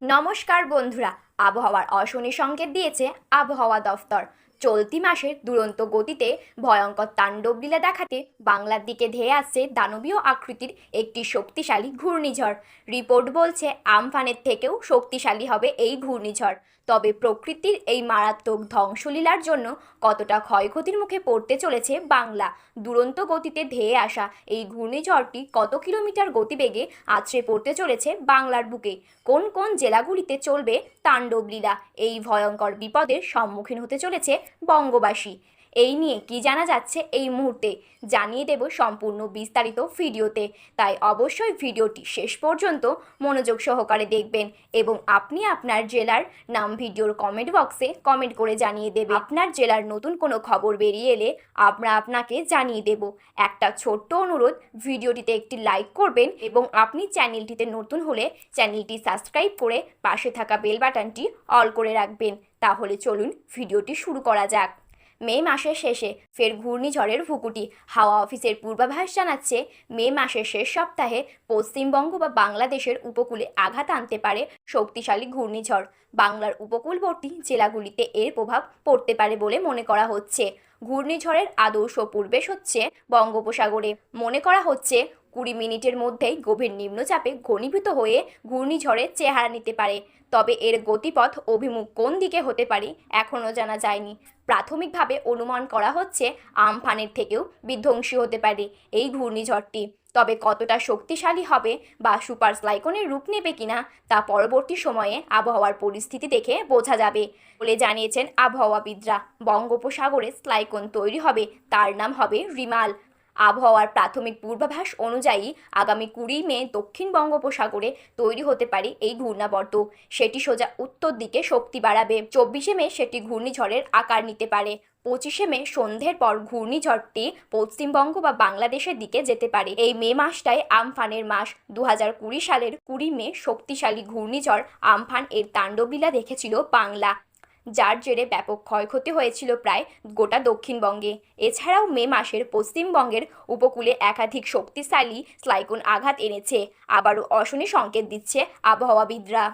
নমস্কার বন্ধুরা, আবহাওয়ার অশনি সংকেত দিয়েছে আবহাওয়া দফতর। চলতি মাসের দুরন্ত গতিতে ভয়ঙ্কর তাণ্ডবলীলা দেখাতে বাংলার দিকে ধেয়ে আসছে দানবীয় আকৃতির একটি শক্তিশালী ঘূর্ণিঝড়। রিপোর্ট বলছে আমফানের থেকেও শক্তিশালী হবে এই ঘূর্ণিঝড়। তবে প্রকৃতির এই মারাত্মক ধ্বংসলীলার জন্য কতটা ক্ষয়ক্ষতির মুখে পড়তে চলেছে বাংলা? দুরন্ত গতিতে ধেয়ে আসা এই ঘূর্ণিঝড়টি কত কিলোমিটার গতিবেগে আছড়ে পড়তে চলেছে বাংলার বুকে? কোন কোন জেলাগুলিতে চলবে তাণ্ডবলীলা? এই ভয়ঙ্কর বিপদের সম্মুখীন হতে চলেছে বঙ্গবাসী। এই নিয়ে কি জানা যাচ্ছে এই মুহূর্তে জানিয়ে দেব সম্পূর্ণ বিস্তারিত ভিডিওতে। তাই অবশ্যই ভিডিওটি শেষ পর্যন্ত মনোযোগ সহকারে দেখবেন এবং আপনি আপনার জেলার নাম ভিডিওর কমেন্ট বক্সে কমেন্ট করে জানিয়ে দেবেন। আপনার জেলার নতুন কোনো খবর বেরিয়ে এলে আমরা আপনাকে জানিয়ে দেব। একটা ছোট্ট অনুরোধ, ভিডিওটিতে একটি লাইক করবেন এবং আপনি চ্যানেলটিতে নতুন হলে চ্যানেলটি সাবস্ক্রাইব করে পাশে থাকা বেল বাটনটি অল করে রাখবেন। তাহলে চলুন ভিডিওটি শুরু করা যাক। মে মাসের শেষে ফের ঘূর্ণিঝড়ের ভুকুটি। হাওয়া অফিসের পূর্বাভাস জানাচ্ছে মে মাসের শেষ সপ্তাহে পশ্চিমবঙ্গ বা বাংলাদেশের উপকূলে আঘাত আনতে পারে শক্তিশালী ঘূর্ণিঝড়। বাংলার উপকূলবর্তী জেলাগুলিতে এর প্রভাব পড়তে পারে বলে মনে করা হচ্ছে। ঘূর্ণিঝড়ের আদর্শ পূর্বেশ হচ্ছে বঙ্গোপসাগরে। মনে করা হচ্ছে 20 মিনিটের মধ্যেই গভীর নিম্নচাপে ঘনীভূত হয়ে ঘূর্ণিঝড়ের চেহারা নিতে পারে। তবে এর গতিপথ অভিমুখ কোন দিকে হতে পারে এখনও জানা যায়নি। প্রাথমিকভাবে অনুমান করা হচ্ছে আমফানের থেকেও বিধ্বংসী হতে পারে এই ঘূর্ণিঝড়টি। তবে কতটা শক্তিশালী হবে বা সুপার সাইক্লোনের রূপ নেবে কিনা তা পরবর্তী সময়ে আবহাওয়ার পরিস্থিতি দেখে বোঝা যাবে বলে জানিয়েছেন আবহাওয়াবিদরা। বঙ্গোপসাগরে সাইক্লোন তৈরি হবে, তার নাম হবে রিমাল। আবহাওয়ার প্রাথমিক পূর্বাভাস অনুযায়ী আগামী 20 মে দক্ষিণ বঙ্গোপসাগরে তৈরি হতে পারে এই ঘূর্ণাবর্ত। সেটি সোজা উত্তর দিকে শক্তি বাড়াবে। 24 মে সেটি ঘূর্ণিঝড়ের আকার নিতে পারে। 25 মে সন্ধ্যের পর ঘূর্ণিঝড়টি পশ্চিমবঙ্গ বা বাংলাদেশের দিকে যেতে পারে। এই মে মাসটাই আমফানের মাস। 2020 সালের 20 মে শক্তিশালী ঘূর্ণিঝড় আমফান এর তাণ্ডবলীলা দেখেছিল বাংলা, যার জেরে ব্যাপক ক্ষয়ক্ষতি হয়েছিল প্রায় গোটা দক্ষিণবঙ্গে। এছাড়াও মে মাসের পশ্চিমবঙ্গের উপকূলে একাধিক শক্তিশালী সাইক্লোন আঘাত এনেছে। আবারও অশনি সংকেত দিচ্ছে আবহাওয়াবিদরা।